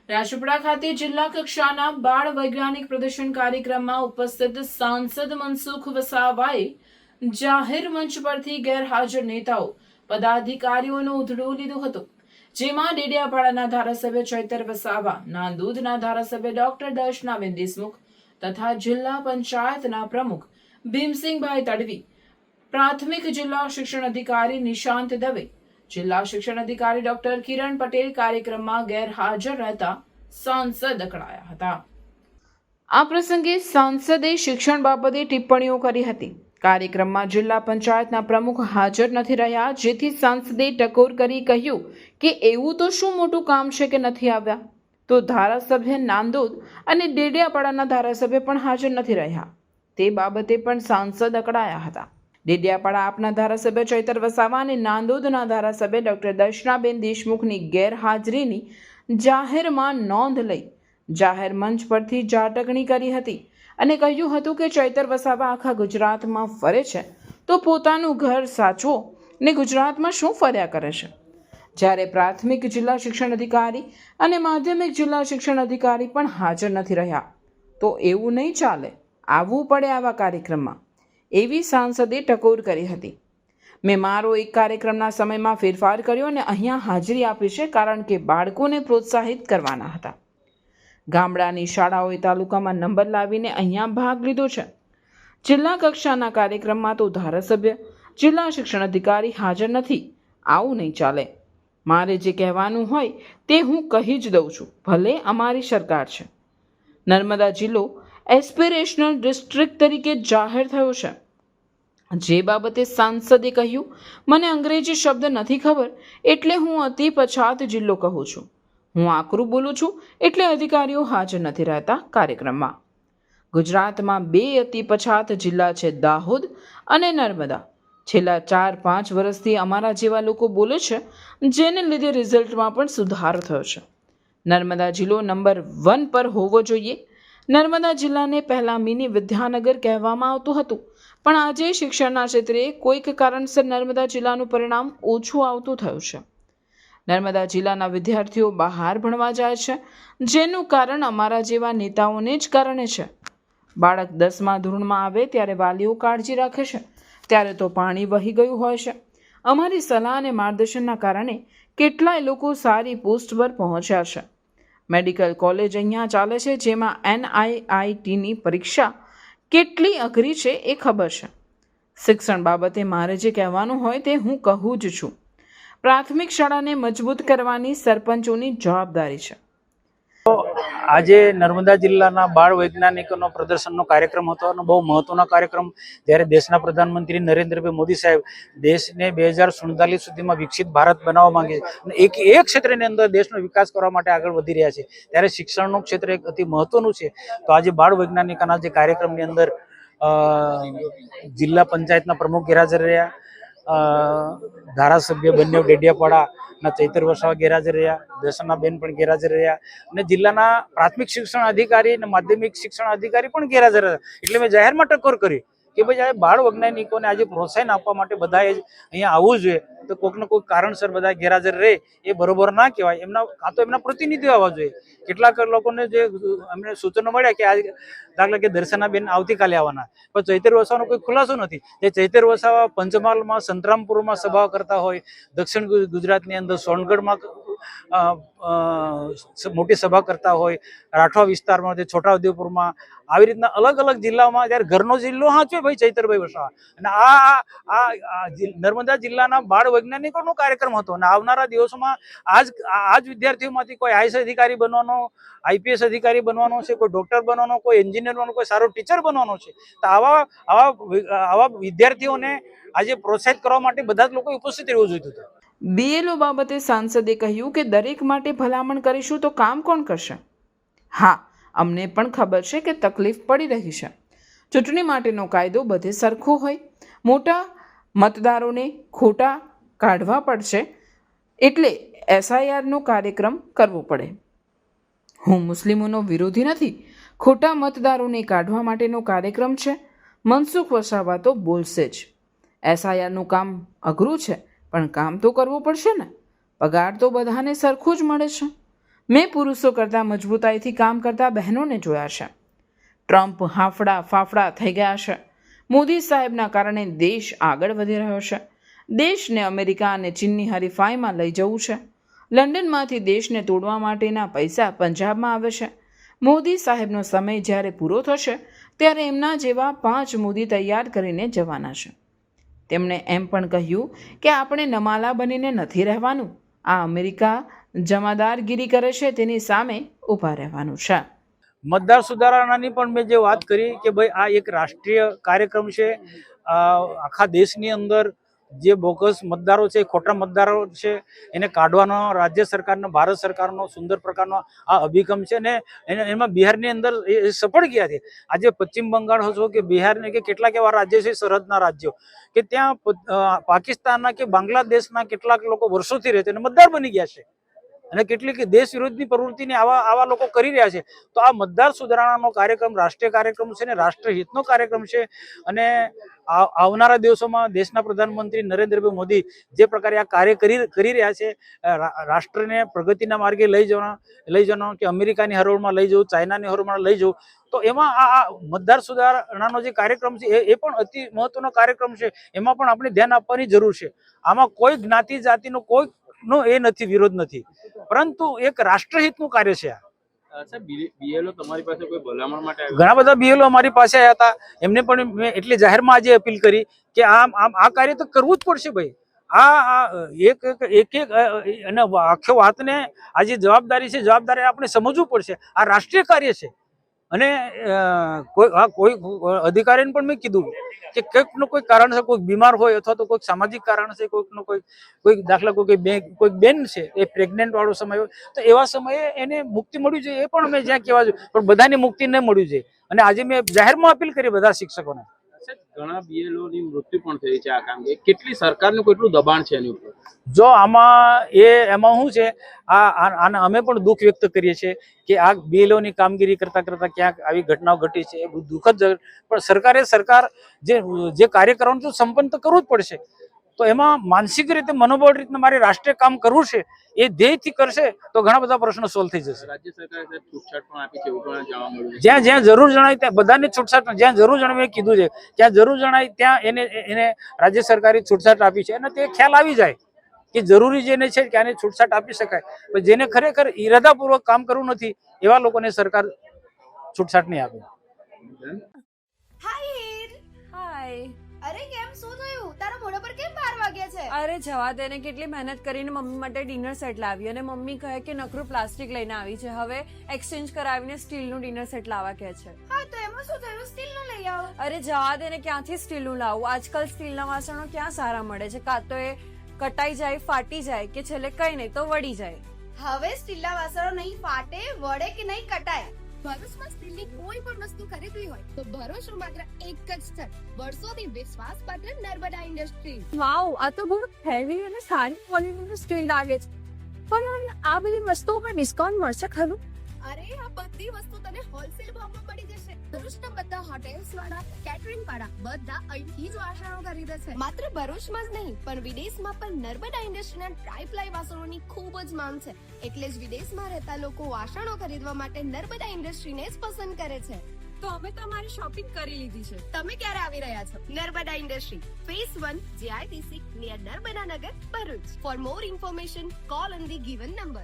રાજપીપળા ખાતે જિલ્લા કક્ષાના બાળ વૈજ્ઞાનિક પ્રદર્શન કાર્યક્રમમાં ઉપસ્થિત સાંસદ મનસુખ વસાવાએ જાહેર મંચ પરથી ગેરહાજર નેતાઓ પદાધિકારીઓનું ઉધડું લીધું હતું, જેમાં ડેડિયાપાડાના ધારાસભ્ય ચૈતર વસાવા, નાંદોદના ધારાસભ્ય ડોક્ટર દર્શનાબેન દેશમુખ તથા જિલ્લા પંચાયતના પ્રમુખ ભીમસિંહભાઈ તડવી, પ્રાથમિક જિલ્લા શિક્ષણ અધિકારી નિશાંત દવે, જિલ્લા શિક્ષણ અધિકારી ડોક્ટર કિરણ પટેલ કાર્યક્રમમાં ગેરહાજર રહેતા સાંસદ અકળાયા હતા। આ પ્રસંગે સાંસદે શિક્ષણ બાબતે ટિપ્પણીઓ કરી હતી। કાર્યક્રમમાં જિલ્લા પંચાયતના પ્રમુખ હાજર નથી રહ્યા, જેથી સાંસદે ટકોર કરી કહ્યું કે એવું તો શું મોટું કામ છે કે નથી આવ્યા, તો ધારાસભ્ય નાંદોદ અને ડેડિયાપાડાના ધારાસભ્ય પણ હાજર નથી રહ્યા, તે બાબતે પણ સાંસદ અકળાયા હતા। ડેડિયાપાડા આપના ધારાસભ્ય ચૈતર વસાવા અને નાંદોદના ધારાસભ્ય ડોક્ટર દર્શનાબેન દેશમુખની ગેરહાજરીની જાહેરમાં નોંધ લઈ જાહેર મંચ પરથી જાટકણી કરી હતી અને કહ્યું હતું કે ચૈતર વસાવા આખા ગુજરાતમાં ફરે છે તો પોતાનું ઘર સાચવો ને ગુજરાતમાં શું ફર્યા કરે છે, જ્યારે પ્રાથમિક જિલ્લા શિક્ષણ અધિકારી અને માધ્યમિક જિલ્લા શિક્ષણ અધિકારી પણ હાજર નથી રહ્યા, તો એવું નહીં ચાલે, આવવું પડે આવા કાર્યક્રમમાં, એવી સાંસદે ટકોર કરી હતી। મેં મારો એક કાર્યક્રમના સમયમાં ફેરફાર કર્યો અને અહીંયા હાજરી આપી છે, કારણ કે બાળકોને પ્રોત્સાહિત કરવાના હતા। ગામડાની શાળાઓએ તાલુકામાં નંબર લાવીને અહીંયા ભાગ લીધો છે। જિલ્લા કક્ષાના કાર્યક્રમમાં તો ધારાસભ્ય, જિલ્લા શિક્ષણ અધિકારી હાજર નથી, આવું નહીં ચાલે। મારે જે કહેવાનું હોય તે હું કહી જ દઉં છું, ભલે અમારી સરકાર છે। નર્મદા જિલ્લો એસ્પિરેશનલ ડિસ્ટ્રિક્ટ તરીકે જાહેર થયો છે, જે બાબતે સાંસદે કહ્યું, મને અંગ્રેજી શબ્દ નથી ખબર એટલે હું અતિ પછાત જિલ્લો કહું છું, હું આકરું બોલું છું એટલે અધિકારીઓ હાજર નથી રહેતા કાર્યક્રમમાં। ગુજરાતમાં 2 અતિ પછાત જિલ્લા છે, દાહોદ અને નર્મદા। છેલ્લા 4-5 વર્ષથી અમારા જેવા લોકો બોલે છે, જેને લીધે રિઝલ્ટમાં પણ સુધારો થયો છે। નર્મદા જિલ્લો નંબર 1 પર હોવો જોઈએ। નર્મદા જિલ્લાને પહેલા મિની વિદ્યાનગર કહેવામાં આવતું હતું, પણ આજે શિક્ષણના ક્ષેત્રે કોઈક કારણસર નર્મદા જિલ્લાનું પરિણામ ઓછું આવતું થયું છે। નર્મદા જિલ્લાના વિદ્યાર્થીઓ બહાર ભણવા જાય છે, જેનું કારણ અમારા જેવા નેતાઓને જ કારણે છે। બાળક 10મા ધોરણમાં આવે ત્યારે વાલીઓ કાળજી રાખે છે, ત્યારે તો પાણી વહી ગયું હોય છે। અમારી સલાહ અને માર્ગદર્શનના કારણે કેટલાય લોકો સારી પોસ્ટ પર પહોંચ્યા છે। મેડિકલ કોલેજ અહીંયા ચાલે છે, જેમાં NIITની પરીક્ષા કેટલી અઘરી છે એ ખબર છે। શિક્ષણ બાબતે મારે જે કહેવાનું હોય તે હું કહું જ છું। પ્રાથમિક શાળાને મજબૂત કરવાની સરપંચોની જવાબદારી છે। આજે નર્મદા જિલ્લાના બાળ વૈજ્ઞાનિકોનો પ્રદર્શનનો કાર્યક્રમ હતો અને બહુ મહત્વનો કાર્યક્રમ, જ્યારે દેશના પ્રધાનમંત્રી નરેન્દ્રભાઈ મોદી સાહેબ દેશને 2047 સુધીમાં વિકસિત ભારત બનાવવા માંગે છે અને એક ક્ષેત્રની અંદર દેશનો વિકાસ કરવા માટે આગળ વધી રહ્યા છે, ત્યારે શિક્ષણનું ક્ષેત્ર એક અતિ મહત્વનું છે। તો આજે બાળ વૈજ્ઞાનિકોના જે કાર્યક્રમની અંદર જિલ્લા પંચાયતના પ્રમુખ ગેરહાજર રહ્યા, ધારાસભ્ય બંને ડેડિયાપાડા ચૈતર વસાવા ગેરહાજર રહ્યા, દર્શનાબેન પણ ગેરહાજર રહ્યા અને જિલ્લાના પ્રાથમિક શિક્ષણ અધિકારી અને માધ્યમિક શિક્ષણ અધિકારી પણ ગેરહાજર હતા। એટલે મેં જાહેરમાં ટકોર કરી કે ભાઈ આ બાળ વૈજ્ઞાનિકોને આજે પ્રોત્સાહન આપવા માટે બધાએ અહીંયા આવવું જોઈએ, તો કોઈક ને કોઈક કારણસર બધા ગેરહાજર રહે એ બરોબર ના કહેવાય। એમના કાં તો એમના પ્રતિનિધિઓ આવવા જોઈએ। કેટલાક લોકોને જે અમને સૂચનો મળ્યા કે આજે દાખલા કે દર્શનાબેન આવતીકાલે આવવાના, પણ ચૈતર વસાવાનો કોઈ ખુલાસો નથી। જે ચૈતર વસાવા પંચમહાલમાં, સંતરામપુરમાં સભા કરતા હોય, દક્ષિણ ગુજરાતની અંદર સોનગઢમાં મોટી સભા કરતા હોય, રાઠવા વિસ્તારમાં, છોટાઉદેપુરમાં, આવી રીતના અલગ અલગ જિલ્લામાં જ્યારે ઘરનો જિલ્લો હાચવે ભાઈ ચૈતરભાઈ વસાવા, અને આ નર્મદા જિલ્લાના બાળ વૈજ્ઞાનિકોનો કાર્યક્રમ હતો અને આવનારા દિવસોમાં આ જ વિદ્યાર્થીઓમાંથી કોઈ આઈએસ અધિકારી બનવાનો, IPS અધિકારી બનવાનો છે, કોઈ ડોક્ટર બનવાનો, કોઈ એન્જિનિયર બનવાનો, કોઈ સારો ટીચર બનવાનો છે। તો આવા વિદ્યાર્થીઓને આજે પ્રોત્સાહિત કરવા માટે બધા જ લોકો ઉપસ્થિત રહેવું જોઈતું હતું। BLO બાબતે સાંસદે કહ્યું કે દરેક માટે ભલામણ કરીશું તો કામ કોણ કરશે? હા, અમને પણ ખબર છે કે તકલીફ પડી રહી છે। ચૂંટણી માટેનો કાયદો બધે સરખો હોય, મોટા મતદારોને ખોટા કાઢવા પડશે એટલે SIRનો કાર્યક્રમ કરવો પડે। હું મુસ્લિમોનો વિરોધી નથી, ખોટા મતદારોને કાઢવા માટેનો કાર્યક્રમ છે। મનસુખ વસાવા તો બોલશે જ। SIRનું કામ અઘરું છે, પણ કામ તો કરવું પડશે ને। પગાર તો બધાને સરખું જ મળે છે। મેં પુરુષો કરતાં મજબૂતાઈથી કામ કરતા બહેનોને જોયા છે. ટ્રમ્પ હાંફળા ફાફડા થઈ ગયા છે. મોદી સાહેબના કારણે દેશ આગળ વધી રહ્યો છે. દેશને અમેરિકા અને ચીનની હરીફાઈમાં લઈ જવું છે. લંડનમાંથી દેશને તોડવા માટેના પૈસા પંજાબમાં આવે છે. મોદી સાહેબનો સમય જ્યારે પૂરો થશે ત્યારે એમના જેવા 5 મોદી તૈયાર કરીને જવાના છે. તેમણે એમ પણ કહ્યું કે આપણે નમાલા બનીને નથી રહેવાનું. આ અમેરિકા જમાદારગીરી કરે છે તેની સામે ઊભા રહેવાનું છે. મતદાર સુધારણાની પણ મેં જે વાત કરી કે ભાઈ આ એક રાષ્ટ્રીય કાર્યક્રમ છે. આખા દેશની અંદર જે બોગસ મતદારો છે, ખોટા મતદારો છે, એને કાઢવાનો રાજ્ય સરકારનો, ભારત સરકારનો સુંદર પ્રકારનો આ અભિગમ છે ને એમાં બિહારની અંદર એ સફળ ગયા છે. આજે પશ્ચિમ બંગાળ હશો કે બિહારને કે કેટલાક એવા રાજ્યો છે, સરહદના રાજ્યો કે ત્યાં પાકિસ્તાનના કે બાંગ્લાદેશના કેટલાક લોકો વર્ષોથી રહે છે અને મતદાર બની ગયા છે અને કેટલીક દેશ વિરોધની પ્રવૃત્તિને આવા લોકો કરી રહ્યા છે. તો આ મતદાર સુધારણાનો કાર્યક્રમ રાષ્ટ્રીય કાર્યક્રમ છે ને રાષ્ટ્રહિતનો કાર્યક્રમ છે. અને આવનારા દિવસોમાં દેશના પ્રધાનમંત્રી નરેન્દ્રભાઈ મોદી જે પ્રકારે આ કાર્ય કરી રહ્યા છે, રાષ્ટ્રને પ્રગતિના માર્ગે લઈ જવાનો કે અમેરિકાની હરોળમાં લઈ જવું, ચાઇનાની હરોળમાં લઈ જવું, તો એમાં આ મતદાર સુધારણાનો જે કાર્યક્રમ છે એ પણ અતિ મહત્વનો કાર્યક્રમ છે. એમાં પણ આપણે ધ્યાન આપવાની જરૂર છે. આમાં કોઈ જ્ઞાતિ જાતિનો કોઈનો એ નથી, વિરોધ નથી, પરંતુ એક રાષ્ટ્રહિતનું કાર્ય છે. બીએલઓ તમારી પાસે કોઈ ભલામણ માટે ઘણા બધા બીએલઓ અમારી પાસે આવ્યા હતા. એમને પણ મેં એટલે જાહેરમાં આજે અપીલ કરી કે આ કાર્ય તો કરવું જ પડશે ભાઈ. એક અને આખો વાતને આ જે જવાબદારી છે, જવાબદારી આપણે સમજવું પડશે. આ રાષ્ટ્રીય કાર્ય છે. અને કોઈ અધિકારીને પણ મેં કીધું કે કંઈકનું કોઈ કારણ છે, કોઈ બીમાર હોય અથવા તો કોઈક સામાજિક કારણ છે, કોઈ દાખલા કોઈ બેન છે એ પ્રેગ્નેન્ટ વાળો સમય હોય તો એવા સમયે એને મુક્તિ મળવી જોઈએ. એ પણ અમે જ્યાં કહેવા જોઈએ, પણ બધાની મુક્તિ ન મળવી જોઈએ. અને આજે મેં જાહેરમાં અપીલ કરી બધા શિક્ષકોને. ઘણા બીએલઓ ની મૃત્યુ પણ થઈ છે આ કામ. કેટલી સરકારનું કેટલું દબાણ છે એની ઉપર? જો એમાં શું છે, અમે પણ દુઃખ વ્યક્ત કરીએ છીએ કે આ બીએલઓ ની કામગીરી કરતા ક્યાંક આવી ઘટનાઓ ઘટી છે. એ બહુ દુઃખદ. પણ સરકાર જે કાર્ય કરવાનું તો સંપન્ન તો કરવું જ પડશે. તો એમાં માનસિક રીતે, મનોબળ રીતે મારે રાષ્ટ્રીય કામ કરવું છે એ ધ્યેયથી કરશે તો ઘણા બધા પ્રશ્નો સોલ્વ થઈ જશે. રાજ્ય સરકારે છૂટછાટ પણ આપી છે એવું પણ જાણવા મળ્યું છે. જ્યાં જરૂર જણાય ત્યાં બધાને છૂટછાટ, જ્યાં જરૂર જણાય મેં કીધું છે, ત્યાં જરૂર જણાય ત્યાં એને રાજ્ય સરકારે છૂટછાટ આપી છે. અને તે ખ્યાલ આવી જાય કે જરૂરી જેને છે કે આને છૂટછાટ આપી શકાય, પણ જેને ખરેખર ઈરાદાપૂર્વક કામ કરવું નથી એવા લોકોને સરકાર છૂટછાટ નહીં આપે. હાય. અરે કેમ, શું થયું? તારા મોઢા પર કેમ 12 વાગ્યા છે? અરે જવા દે ને, કેટલી મહેનત કરીને મમ્મી માટે ડિનર સેટ લાવી અને મમ્મી કહે કે નકરું પ્લાસ્ટિક લઈને આવી છે, હવે એક્સચેન્જ કરાવીને સ્ટીલનું ડિનર સેટ લાવવા કહે છે. હા તો એમાં શું થયું? સ્ટીલનું લઈ આવો. અરે જવા દે ને, ક્યાંથી સ્ટીલનું લાવું? આજકાલ સ્ટીલના વાસણો ક્યાં સારા મળે છે? કાં તો એ કટાઈ જાય, ફાટી જાય, કે છેલ્લે કઈ નહીં તો વળી જાય. હવે સ્ટીલના વાસણો નહીં ફાટે, વળે કે નહીં કટાય. ભરૂચમાં સ્ટીલની કોઈ પણ વસ્તુ ખરીદવી હોય તો ભરૂચનું માત્ર એક જ સ્થળ, વર્ષોથી વિશ્વાસપાત્ર નર્મદા ઇન્ડસ્ટ્રી. વાવ, આ તો બહુ હેવી અને સારી ક્વોલિટીનું સ્ટીલ લાગે છે. પણ આ બધી વસ્તુઓ પર ડિસ્કાઉન્ટ મળશે ખરું? અરે આ બધી વસ્તુ તને હોલસેલ ભાવમાં મળી જશે. ભરૂચના બધા હોટેલ્સ વાળા, કેટરિંગ વાળા બધા અહીંથી જ વાસણો ખરીદે છે. માત્ર ભરૂચમાં જ નહીં પણ વિદેશમાં પણ નર્મદા ઇન્ડસ્ટ્રીના ટ્રાય-પ્લાય વાસણોની ખૂબ જ માંગ છે. એટલે જ વિદેશમાં રહેતા લોકો વાસણો ખરીદવા માટે નર્મદા ઇન્ડસ્ટ્રીને જ પસંદ કરે છે. તો અમે તમારી શોપિંગ કરી લીધી છે. તમે ક્યારે આવી રહ્યા છો? Narmada industry, phase 1, JITC, near Narmada Nagar, Bharuch. For more information, call on the given number.